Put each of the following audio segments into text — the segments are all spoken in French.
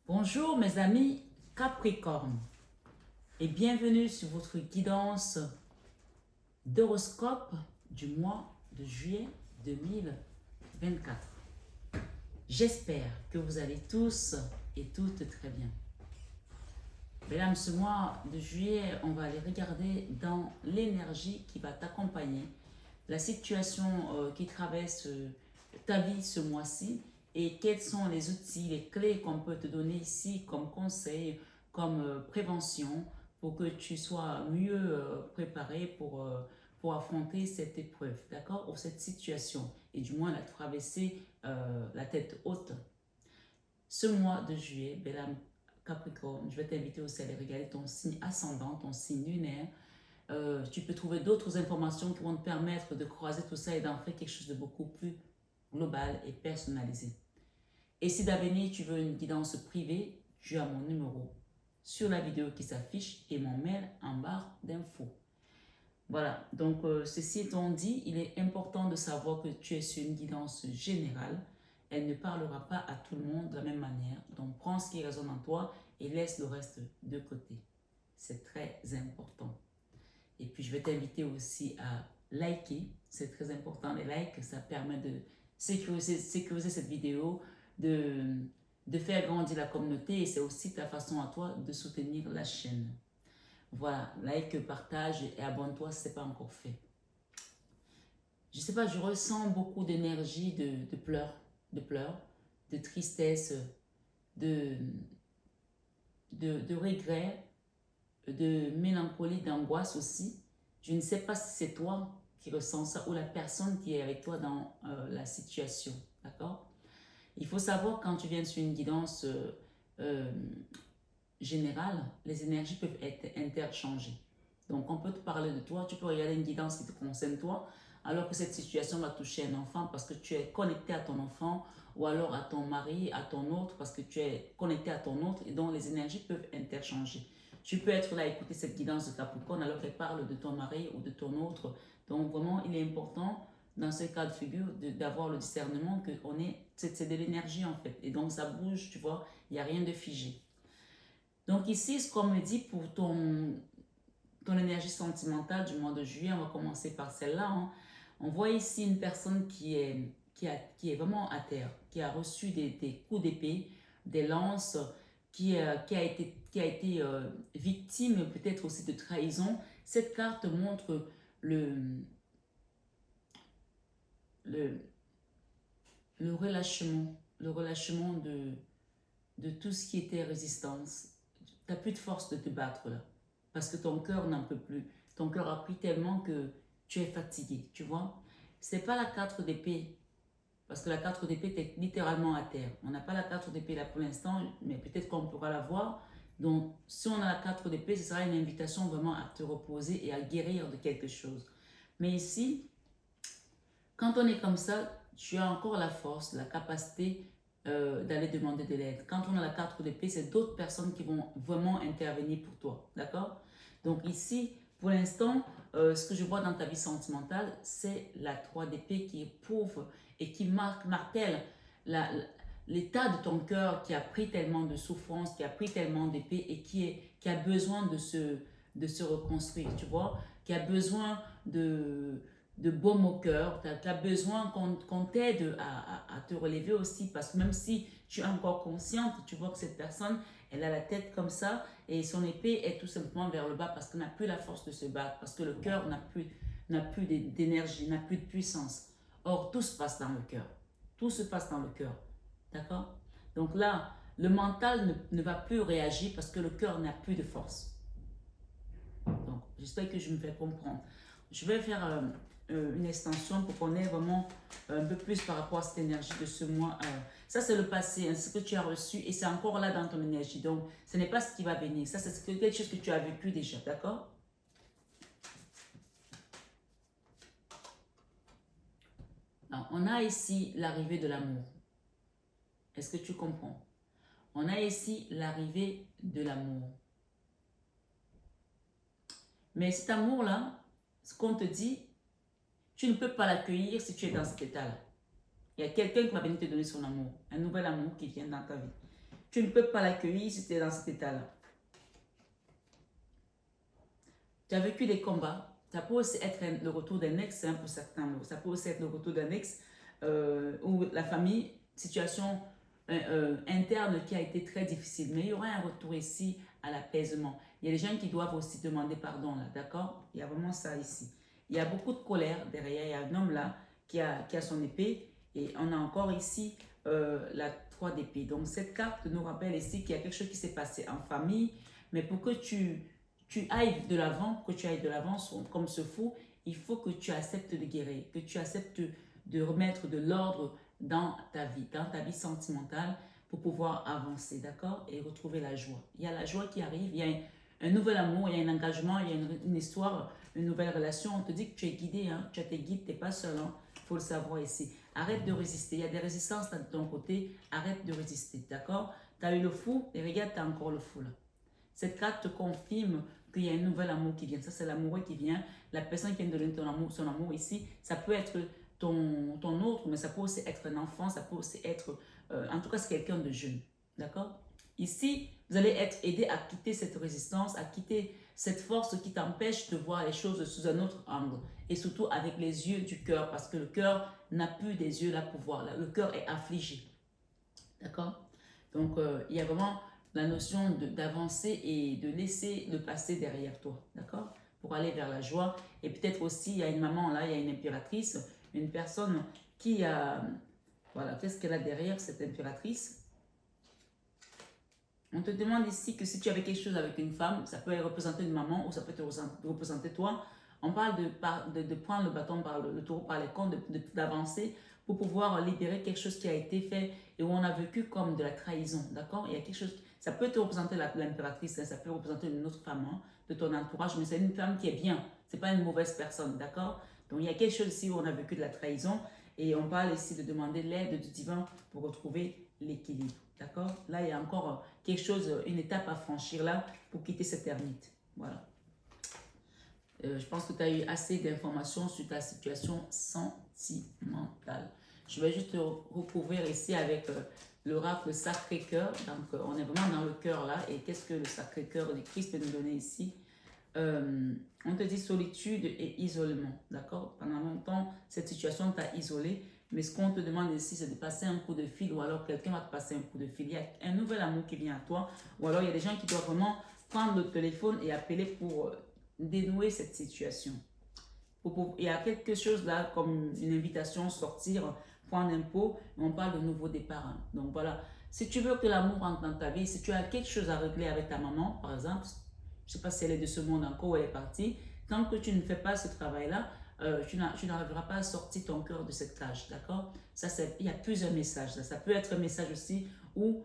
Bonjour mes amis Capricorne et bienvenue sur votre guidance d'horoscope du mois de juillet 2024. J'espère que vous allez tous et toutes très bien. Mesdames, ce mois de juillet, on va aller regarder dans l'énergie qui va t'accompagner, la situation qui traverse ta vie ce mois-ci et quels sont les outils, les clés qu'on peut te donner ici comme conseil, comme prévention pour que tu sois mieux préparé pour affronter cette épreuve, d'accord, ou cette situation et du moins la traverser la tête haute. Ce mois de juillet, mesdames, Capricorne, je vais t'inviter aussi à aller regarder ton signe ascendant, ton signe lunaire. Tu peux trouver d'autres informations qui vont te permettre de croiser tout ça et d'en faire quelque chose de beaucoup plus global et personnalisé. Et si d'avenir tu veux une guidance privée, tu as mon numéro sur la vidéo qui s'affiche et mon mail en barre d'infos. Voilà, donc ceci étant dit, il est important de savoir que tu es sur une guidance générale. Elle ne parlera pas à tout le monde de la même manière. Donc prends ce qui résonne en toi et laisse le reste de côté. C'est très important. Et puis je vais t'inviter aussi à liker. C'est très important. Les likes, ça permet de sécuriser cette vidéo, de faire grandir la communauté et c'est aussi ta façon à toi de soutenir la chaîne. Voilà, like, partage et abonne-toi si ce n'est pas encore fait. Je ne sais pas, je ressens beaucoup d'énergie, de pleurs, de tristesse, de, de regret, de mélancolie, d'angoisse aussi. Je ne sais pas si c'est toi qui ressens ça ou la personne qui est avec toi dans la situation, d'accord? Il faut savoir quand tu viens sur une guidance euh, générale, les énergies peuvent être interchangées. Donc, on peut te parler de toi, tu peux regarder une guidance qui te concerne toi, alors que cette situation va toucher un enfant parce que tu es connecté à ton enfant, ou alors à ton mari, à ton autre, parce que tu es connecté à ton autre, et donc les énergies peuvent interchanger. Tu peux être là à écouter cette guidance de Capricorne alors qu'elle parle de ton mari ou de ton autre. Donc, vraiment, il est important, dans ce cas de figure, d'avoir le discernement que c'est de l'énergie en fait. Et donc, ça bouge, tu vois, il n'y a rien de figé. Donc ici, ce qu'on me dit pour ton énergie sentimentale du mois de juillet, on va commencer par celle-là. Hein. On voit ici une personne qui est vraiment à terre, qui a reçu des coups d'épée, des lances, qui a été victime peut-être aussi de trahison. Cette carte montre le, le, le relâchement de tout ce qui était résistance. Tu n'as plus de force de te battre là. Parce que ton cœur n'en peut plus. Ton cœur a pris tellement que tu es fatigué, tu vois. C'est pas la 4 d'épée. Parce que la 4 d'épée, tu es littéralement à terre. On n'a pas la 4 d'épée là pour l'instant, mais peut-être qu'on pourra la voir. Donc, si on a la 4 d'épée, ce sera une invitation vraiment à te reposer et à guérir de quelque chose. Mais ici, quand on est comme ça, tu as encore la force, la capacité d'aller demander de l'aide. Quand on a la carte d'épée, c'est d'autres personnes qui vont vraiment intervenir pour toi. D'accord? Donc ici, pour l'instant, ce que je vois dans ta vie sentimentale, c'est la 3 d'épée qui éprouve et qui martèle l'état de ton cœur qui a pris tellement de souffrance, qui a pris tellement d'épée et qui a besoin de se reconstruire, tu vois? Qui a besoin de baume au cœur, tu as besoin qu'on t'aide à te relever aussi, parce que même si tu es encore consciente, tu vois que cette personne, elle a la tête comme ça, et son épée est tout simplement vers le bas, parce qu'elle n'a plus la force de se battre, parce que le cœur n'a plus d'énergie, n'a plus de puissance. Or, tout se passe dans le cœur. Tout se passe dans le cœur. D'accord? Donc là, le mental ne va plus réagir parce que le cœur n'a plus de force. Donc, j'espère que je me fais comprendre. Je vais faire une extension pour qu'on ait vraiment un peu plus par rapport à cette énergie de ce mois. Ça, c'est le passé, hein, ce que tu as reçu et c'est encore là dans ton énergie. Donc, ce n'est pas ce qui va venir. Ça, c'est quelque chose que tu as vécu déjà, d'accord? Alors, on a ici l'arrivée de l'amour. Est-ce que tu comprends? On a ici l'arrivée de l'amour. Mais cet amour-là, ce qu'on te dit, tu ne peux pas l'accueillir si tu es dans cet état-là. Il y a quelqu'un qui va venir te donner son amour, un nouvel amour qui vient dans ta vie. tu ne peux pas l'accueillir si tu es dans cet état-là. Tu as vécu des combats. Ça peut aussi être le retour d'un ex pour certains. Ça peut aussi être le retour d'un ex ou la famille, situation interne qui a été très difficile. Mais il y aura un retour ici à l'apaisement. Il y a des gens qui doivent aussi demander pardon, là, d'accord? Il y a vraiment ça ici. Il y a beaucoup de colère derrière. Il y a un homme là qui a son épée et on a encore ici la 3 d'épée. Donc cette carte nous rappelle ici qu'il y a quelque chose qui s'est passé en famille, mais pour que tu ailles de l'avant, comme ce fou, il faut que tu acceptes de guérir, que tu acceptes de remettre de l'ordre dans ta vie sentimentale pour pouvoir avancer, d'accord? Et retrouver la joie. Il y a la joie qui arrive, il y a un nouvel amour, il y a un engagement, il y a une histoire, une nouvelle relation. On te dit que tu es guidé, hein? Tu as tes guides, tu n'es pas seul, hein? Il faut le savoir ici. Arrête de résister, il y a des résistances de ton côté, arrête de résister, d'accord? Tu as eu le fou et regarde, tu as encore le fou là. Cette carte te confirme qu'il y a un nouvel amour qui vient. Ça, c'est l'amoureux qui vient. La personne qui vient de donner son amour ici, ça peut être ton autre, mais ça peut aussi être un enfant, ça peut aussi être, en tout cas, c'est quelqu'un de jeune. D'accord? Ici, vous allez être aidé à quitter cette résistance, à quitter cette force qui t'empêche de voir les choses sous un autre angle. Et surtout avec les yeux du cœur, parce que le cœur n'a plus des yeux là pour voir. Le cœur est affligé. D'accord? Donc, il y a vraiment la notion d'avancer et de laisser le passé derrière toi, d'accord? Pour aller vers la joie. Et peut-être aussi, il y a une maman là, il y a une impératrice, une personne qui a... Voilà, qu'est-ce qu'elle a derrière cette impératrice? On te demande ici que si tu avais quelque chose avec une femme, ça peut représenter une maman ou ça peut te représenter toi. On parle de prendre le bâton par le taureau par les cornes, d'avancer pour pouvoir libérer quelque chose qui a été fait et où on a vécu comme de la trahison, d'accord? Il y a quelque chose, ça peut te représenter l'impératrice, hein, ça peut représenter une autre femme hein, de ton entourage, mais c'est une femme qui est bien, c'est pas une mauvaise personne, d'accord? Donc il y a quelque chose ici où on a vécu de la trahison et on parle ici de demander l'aide du divin pour retrouver l'équilibre, d'accord? Là, il y a encore quelque chose, une étape à franchir là pour quitter cette ermite, voilà. Je pense que tu as eu assez d'informations sur ta situation sentimentale. Je vais juste recouvrir ici avec l'oracle Sacré-Cœur. Donc, on est vraiment dans le cœur là. Et qu'est-ce que le Sacré-Cœur du Christ peut nous donner ici? On te dit solitude et isolement. D'accord? Pendant longtemps, cette situation t'a isolé. Mais ce qu'on te demande ici, c'est de passer un coup de fil ou alors quelqu'un va te passer un coup de fil. Il y a un nouvel amour qui vient à toi. Ou alors, il y a des gens qui doivent vraiment prendre le téléphone et appeler pour dénouer cette situation. Il y a quelque chose là comme une invitation, sortir, prendre un pot, on parle de nouveau départ. Hein. Donc voilà, si tu veux que l'amour rentre dans ta vie, si tu as quelque chose à régler avec ta maman, par exemple, je ne sais pas si elle est de ce monde encore ou elle est partie, tant que tu ne fais pas ce travail-là, tu n'arriveras pas à sortir ton cœur de cette cage, d'accord? Il y a plusieurs messages. Ça peut être un message aussi où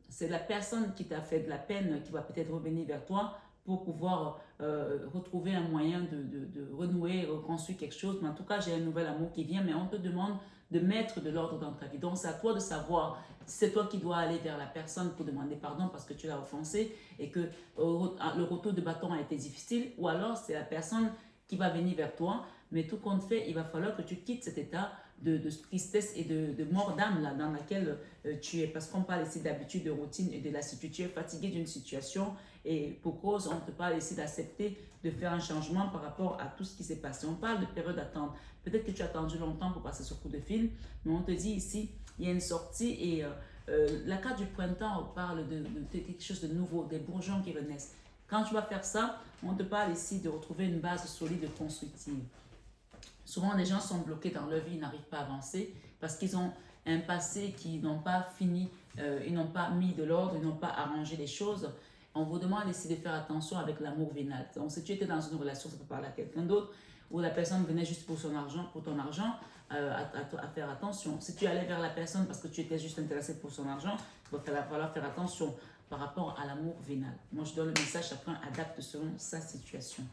c'est la personne qui t'a fait de la peine qui va peut-être revenir vers toi pour pouvoir retrouver un moyen de renouer, reconstruire quelque chose. Mais en tout cas, j'ai un nouvel amour qui vient, mais on te demande de mettre de l'ordre dans ta vie. Donc, c'est à toi de savoir si c'est toi qui dois aller vers la personne pour demander pardon parce que tu l'as offensé et que le retour de bâton a été difficile, ou alors c'est la personne qui va venir vers toi. Mais tout compte fait, il va falloir que tu quittes cet état de tristesse et de mort d'âme là, dans laquelle tu es. Parce qu'on parle ici d'habitude, de routine et de lassitude. Tu es fatigué d'une situation et pour cause, on te parle ici d'accepter de faire un changement par rapport à tout ce qui s'est passé. On parle de période d'attente. Peut-être que tu as attendu longtemps pour passer ce coup de fil, mais on te dit ici, il y a une sortie et la carte du printemps parle de quelque chose de nouveau, des bourgeons qui renaissent. Quand tu vas faire ça, on te parle ici de retrouver une base solide et constructive. Souvent, les gens sont bloqués dans leur vie, ils n'arrivent pas à avancer parce qu'ils ont un passé qu'ils n'ont pas fini, ils n'ont pas mis de l'ordre, ils n'ont pas arrangé les choses. On vous demande ici de faire attention avec l'amour vénal. Donc, si tu étais dans une relation, ça peut parler à quelqu'un d'autre, ou la personne venait juste pour ton argent, à faire attention. Si tu allais vers la personne parce que tu étais juste intéressé pour son argent, il va falloir faire attention par rapport à l'amour vénal. Moi, je donne le message, chacun adapte selon sa situation.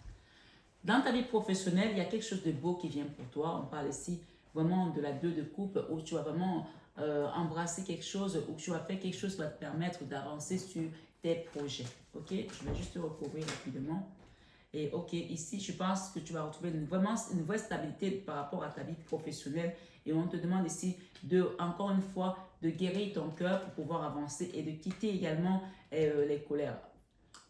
Dans ta vie professionnelle, il y a quelque chose de beau qui vient pour toi. On parle ici vraiment de la 2 de coupe où tu vas vraiment embrasser quelque chose, où tu vas faire quelque chose qui va te permettre d'avancer sur tes projets. Ok, je vais juste te recouvrir rapidement. Et ok, ici, je pense que tu vas retrouver vraiment une vraie stabilité par rapport à ta vie professionnelle. Et on te demande ici de, encore une fois, de guérir ton cœur pour pouvoir avancer et de quitter également les colères.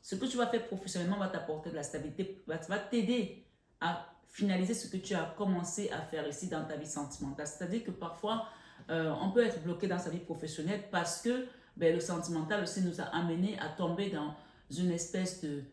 Ce que tu vas faire professionnellement va t'apporter de la stabilité, va t'aider à finaliser ce que tu as commencé à faire ici dans ta vie sentimentale. C'est-à-dire que parfois, on peut être bloqué dans sa vie professionnelle parce que ben, le sentimental aussi nous a amené à tomber dans une espèce de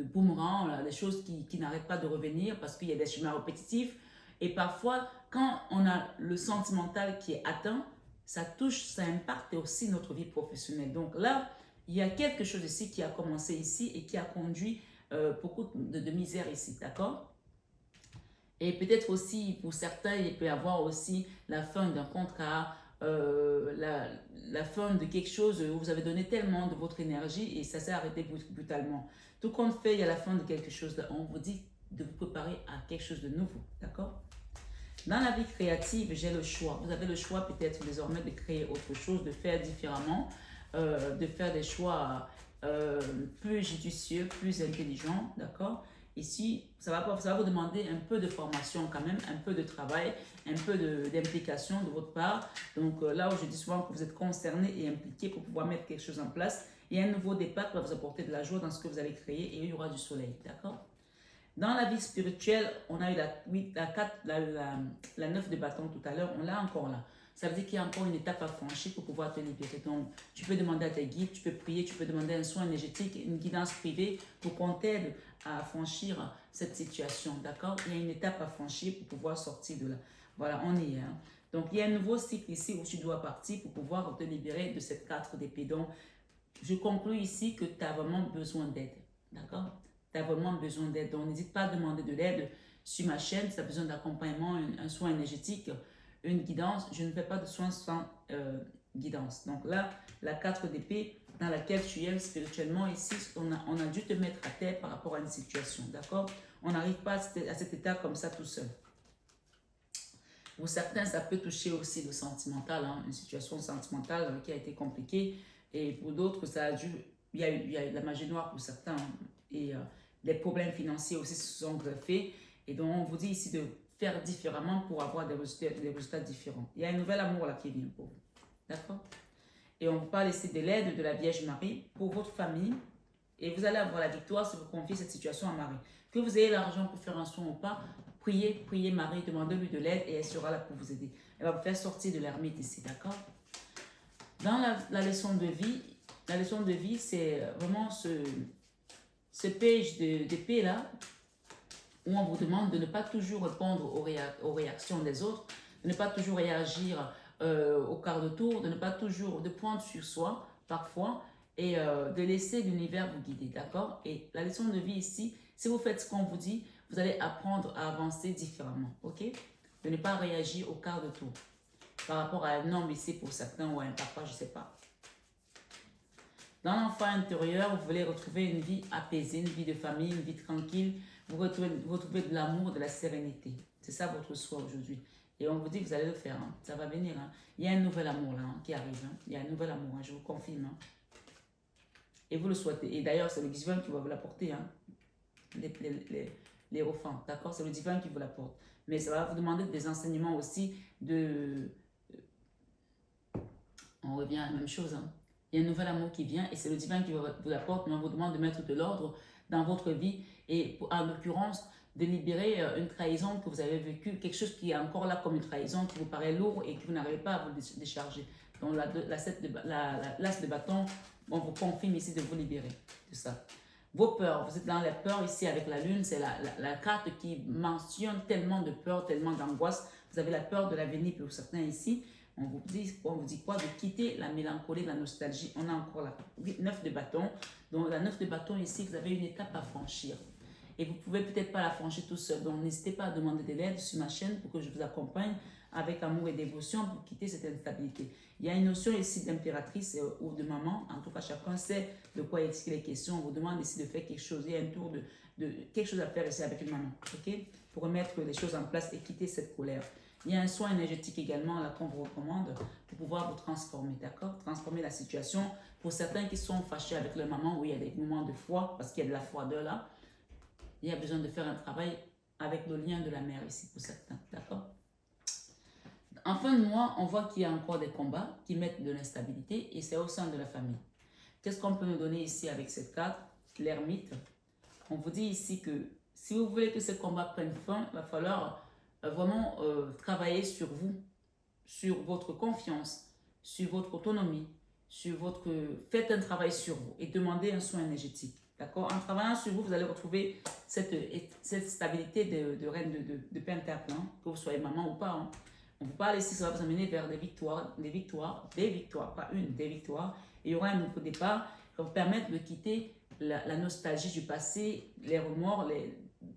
boomerang, là, des choses qui n'arrêtent pas de revenir parce qu'il y a des schémas répétitifs. Et parfois, quand on a le sentimental qui est atteint, ça touche, ça impacte aussi notre vie professionnelle. Donc là, il y a quelque chose ici qui a commencé ici et qui a conduit beaucoup de misère ici, d'accord? Et peut-être aussi, pour certains, il peut y avoir aussi la fin d'un contrat, la fin de quelque chose où vous avez donné tellement de votre énergie et ça s'est arrêté brutalement. Tout compte fait, il y a la fin de quelque chose. On vous dit de vous préparer à quelque chose de nouveau, d'accord? Dans la vie créative, j'ai le choix. Vous avez le choix peut-être désormais de créer autre chose, de faire différemment, de faire des choix plus judicieux, plus intelligents, d'accord? Ici, ça va vous demander un peu de formation quand même, un peu de travail, un peu d'implication de votre part. Donc là où je dis souvent que vous êtes concerné et impliqué pour pouvoir mettre quelque chose en place, il y a un nouveau départ qui va vous apporter de la joie dans ce que vous allez créer et il y aura du soleil, d'accord? Dans la vie spirituelle, on a eu la 9 de bâton tout à l'heure, on l'a encore là. Ça veut dire qu'il y a encore une étape à franchir pour pouvoir te libérer. Donc, tu peux demander à tes guides, tu peux prier, tu peux demander un soin énergétique, une guidance privée pour qu'on t'aide à franchir cette situation. D'accord? Il y a une étape à franchir pour pouvoir sortir de là. Voilà, on y est. Hein? Donc, il y a un nouveau cycle ici où tu dois partir pour pouvoir te libérer de cette 4 d'épée. Donc, je conclus ici que tu as vraiment besoin d'aide. D'accord? Tu as vraiment besoin d'aide. Donc, n'hésite pas à demander de l'aide sur ma chaîne. Si tu as besoin d'accompagnement, un soin énergétique, une guidance. Je ne fais pas de soins sans guidance. Donc là, la 4 d'épée dans laquelle tu es spirituellement, ici, on a dû te mettre à terre par rapport à une situation. D'accord? On n'arrive pas à cet état comme ça tout seul. Pour certains, ça peut toucher aussi le sentimental, hein, une situation sentimentale qui a été compliquée. Et pour d'autres, ça a dû... Il y a eu la magie noire pour certains. Hein, et les problèmes financiers aussi se sont greffés. Et donc, on vous dit ici de faire différemment pour avoir des résultats différents. Il y a un nouvel amour là qui vient pour vous. D'accord? Et on parle ici de l'aide de la Vierge Marie pour votre famille. Et vous allez avoir la victoire si vous confiez cette situation à Marie. Que vous ayez l'argent pour faire un soin ou pas, priez Marie, demandez-lui de l'aide et elle sera là pour vous aider. Elle va vous faire sortir de l'ermite ici, d'accord? Dans la leçon de vie, c'est vraiment ce page d'épée là, où on vous demande de ne pas toujours répondre aux réactions des autres, de ne pas toujours réagir au quart de tour, de ne pas toujours, de prendre sur soi parfois et de laisser l'univers vous guider, d'accord? Et la leçon de vie ici, si vous faites ce qu'on vous dit, vous allez apprendre à avancer différemment, ok? De ne pas réagir au quart de tour par rapport à un homme ici pour certains ou à un papa, je ne sais pas. Dans l'enfant intérieur, vous voulez retrouver une vie apaisée, une vie de famille, une vie tranquille. Vous retrouvez de l'amour, de la sérénité. C'est ça votre souhait aujourd'hui. Et on vous dit que vous allez le faire. Hein. Ça va venir. Hein. Il y a un nouvel amour là hein, qui arrive. Hein. Il y a un nouvel amour, hein, je vous confirme. Hein. Et vous le souhaitez. Et d'ailleurs, c'est le divin qui va vous l'apporter. Hein. Les enfants. D'accord? C'est le divin qui vous l'apporte. Mais ça va vous demander des enseignements aussi de... On revient à la même chose. Hein. Il y a un nouvel amour qui vient et c'est le divin qui vous l'apporte, mais on vous demande de mettre de l'ordre dans votre vie et en l'occurrence de libérer une trahison que vous avez vécue, quelque chose qui est encore là comme une trahison qui vous paraît lourd et que vous n'arrivez pas à vous décharger. Donc l'as de bâton, on vous confirme ici de vous libérer de ça. Vos peurs, vous êtes dans les peurs ici avec la lune, c'est la carte qui mentionne tellement de peur, tellement d'angoisse. Vous avez la peur de l'avenir pour certains ici. On vous dit quoi? De quitter la mélancolie, la nostalgie. On a encore la 9 de bâton. Donc la 9 de bâton ici, vous avez une étape à franchir. Et vous ne pouvez peut-être pas la franchir tout seul. Donc n'hésitez pas à demander de l'aide sur ma chaîne pour que je vous accompagne avec amour et dévotion pour quitter cette instabilité. Il y a une notion ici d'impératrice ou de maman. En tout cas, chacun sait de quoi il est question. On vous demande ici de faire quelque chose. Il y a un tour de quelque chose à faire ici avec une maman. Ok? Pour remettre les choses en place et quitter cette colère. Il y a un soin énergétique également là qu'on vous recommande pour pouvoir vous transformer, d'accord? Transformer la situation. Pour certains qui sont fâchés avec leur maman, où il y a des moments de foi, parce qu'il y a de la froideur là, il y a besoin de faire un travail avec le lien de la mère ici pour certains, d'accord? En fin de mois, on voit qu'il y a encore des combats qui mettent de l'instabilité et c'est au sein de la famille. Qu'est-ce qu'on peut nous donner ici avec cette carte? L'ermite. On vous dit ici que si vous voulez que ces combats prennent fin, il va falloir vraiment travailler sur vous, sur votre confiance, sur votre autonomie, sur votre... Faites un travail sur vous et demandez un soin énergétique. D'accord? En travaillant sur vous, vous allez retrouver cette stabilité de reine de pentacle, hein, que vous soyez maman ou pas. Hein. On vous parle ici, ça va vous amener vers des victoires, pas une, des victoires. Et il y aura un nouveau départ qui va vous permettre de quitter la nostalgie du passé, les remords,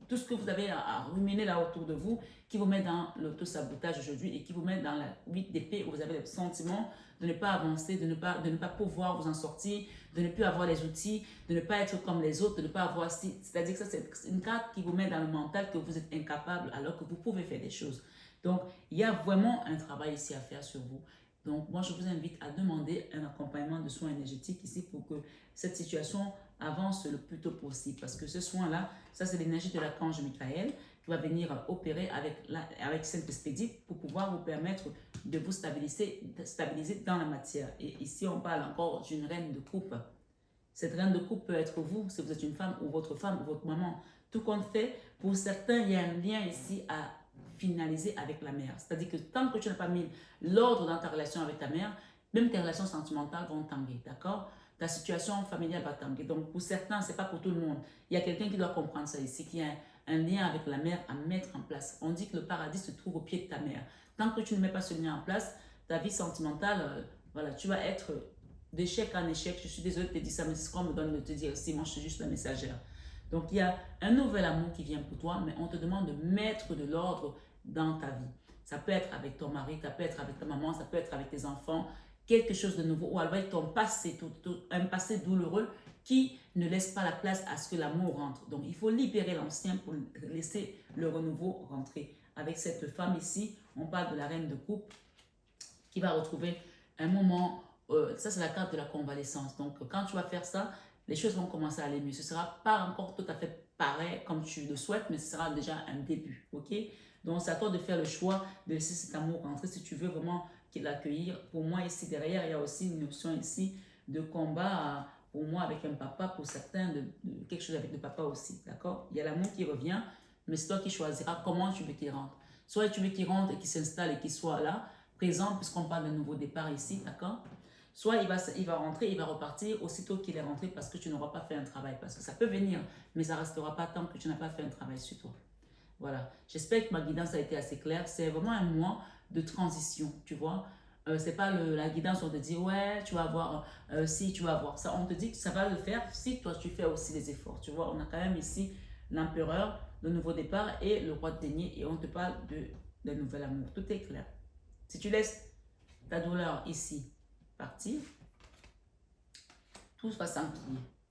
tout ce que vous avez à ruminer là autour de vous, qui vous met dans l'auto-sabotage aujourd'hui et qui vous met dans la 8 d'épée où vous avez le sentiment de ne pas avancer, de ne pas pouvoir vous en sortir, de ne plus avoir les outils, de ne pas être comme les autres, de ne pas avoir... C'est-à-dire que ça, c'est une carte qui vous met dans le mental que vous êtes incapable alors que vous pouvez faire des choses. Donc, il y a vraiment un travail ici à faire sur vous. Donc, moi, je vous invite à demander un accompagnement de soins énergétiques ici pour que cette situation avance le plus tôt possible. Parce que ce soin-là, ça, c'est l'énergie de l'archange Michael qui va venir opérer avec Saint-Expédite pour pouvoir vous permettre de vous stabiliser dans la matière. Et ici, on parle encore d'une reine de coupe. Cette reine de coupe peut être vous, si vous êtes une femme ou votre maman. Tout compte fait, pour certains, il y a un lien ici à finaliser avec la mère. C'est-à-dire que tant que tu n'as pas mis l'ordre dans ta relation avec ta mère, même tes relations sentimentales vont tanguer, d'accord? Ta situation familiale va tanguer. Donc, pour certains, ce n'est pas pour tout le monde. Il y a quelqu'un qui doit comprendre ça ici, qui a un lien avec la mère à mettre en place. On dit que le paradis se trouve au pied de ta mère. Tant que tu ne mets pas ce lien en place, ta vie sentimentale, voilà, tu vas être d'échec en échec. Je suis désolée de te dire ça, mais c'est ce qu'on me donne de te dire aussi. Moi, je suis juste la messagère. Donc, il y a un nouvel amour qui vient pour toi, mais on te demande de mettre de l'ordre dans ta vie. Ça peut être avec ton mari, ça peut être avec ta maman, ça peut être avec tes enfants, quelque chose de nouveau, ou alors avec ton passé, un passé douloureux qui ne laisse pas la place à ce que l'amour rentre. Donc, il faut libérer l'ancien pour laisser le renouveau rentrer. Avec cette femme ici, on parle de la reine de coupe qui va retrouver un moment, ça c'est la carte de la convalescence. Donc, quand tu vas faire ça, les choses vont commencer à aller mieux. Ce ne sera pas encore tout à fait pareil comme tu le souhaites, mais ce sera déjà un début, ok? Donc, c'est à toi de faire le choix de laisser cet amour rentrer si tu veux vraiment l'accueillir. Pour moi, ici derrière, il y a aussi une notion ici de combat, pour moi, avec un papa, pour certains, de quelque chose avec le papa aussi, d'accord? Il y a l'amour qui revient, mais c'est toi qui choisiras comment tu veux qu'il rentre. Soit tu veux qu'il rentre et qu'il s'installe et qu'il soit là, présent, puisqu'on parle d'un nouveau départ ici, d'accord? Soit il va rentrer, il va repartir aussitôt qu'il est rentré parce que tu n'auras pas fait un travail. Parce que ça peut venir, mais ça ne restera pas tant que tu n'as pas fait un travail sur toi. Voilà. J'espère que ma guidance a été assez claire. C'est vraiment un mois de transition, tu vois. C'est pas la guidance où on te dit, ouais, tu vas avoir, si, tu vas avoir ça. On te dit que ça va le faire si toi, tu fais aussi les efforts. Tu vois, on a quand même ici l'empereur, le nouveau départ et le roi de denier. Et on te parle de nouvel amour. Tout est clair. Si tu laisses ta douleur ici partir, tout va s'emplir.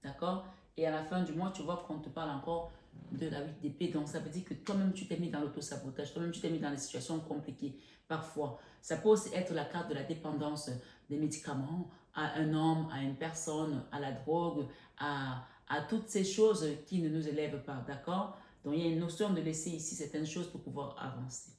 D'accord? Et à la fin du mois, tu vois qu'on te parle encore de la 8 d'épée. Donc, ça veut dire que toi-même, tu t'es mis dans l'auto-sabotage. Toi-même, tu t'es mis dans des situations compliquées. Parfois, ça peut aussi être la carte de la dépendance des médicaments à un homme, à une personne, à la drogue, à toutes ces choses qui ne nous élèvent pas. D'accord? Donc, il y a une notion de laisser ici certaines choses pour pouvoir avancer.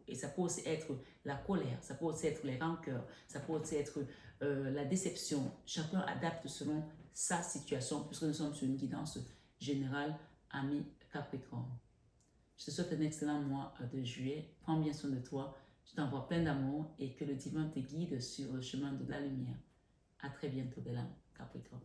Et ça peut aussi être la colère, ça peut aussi être les rancœurs, ça peut aussi être la déception. Chacun adapte selon sa situation, puisque nous sommes sur une guidance générale, ami Capricorne. Je te souhaite un excellent mois de juillet. Prends bien soin de toi. Je t'envoie plein d'amour et que le divin te guide sur le chemin de la lumière. À très bientôt, belle âme Capricorne.